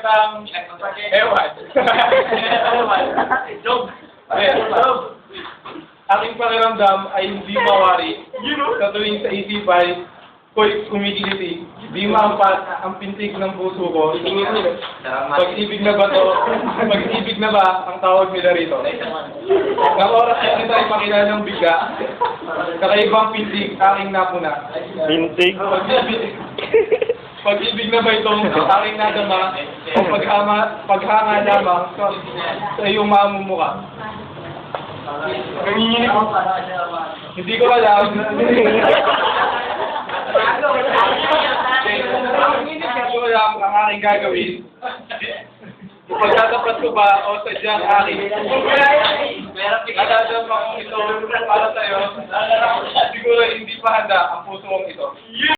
ng... Ewan. Joke. Aking pakiramdam ay hindi mawari sa tuwing sa isipay ko'y kumikiliti. Di maampat ang pintig ng puso ko. Pag-ibig na ba to? Pag-ibig na ba ang tawag nila rito? Ng oras na ito ay makilala ng bigla. Kakaibang pintig aking napuna. Pintig? Pag-ibig na ba itong aking nadama o paghanga lamang sa iyong mamumuka? Nanginginig ko. Hindi ko alam. Hindi ko alam ang aking gagawin. Pagtatapat ko ba o sadyang aking nadadama kong ito para sa'yo, siguro hindi pa handa ang puso kong ito.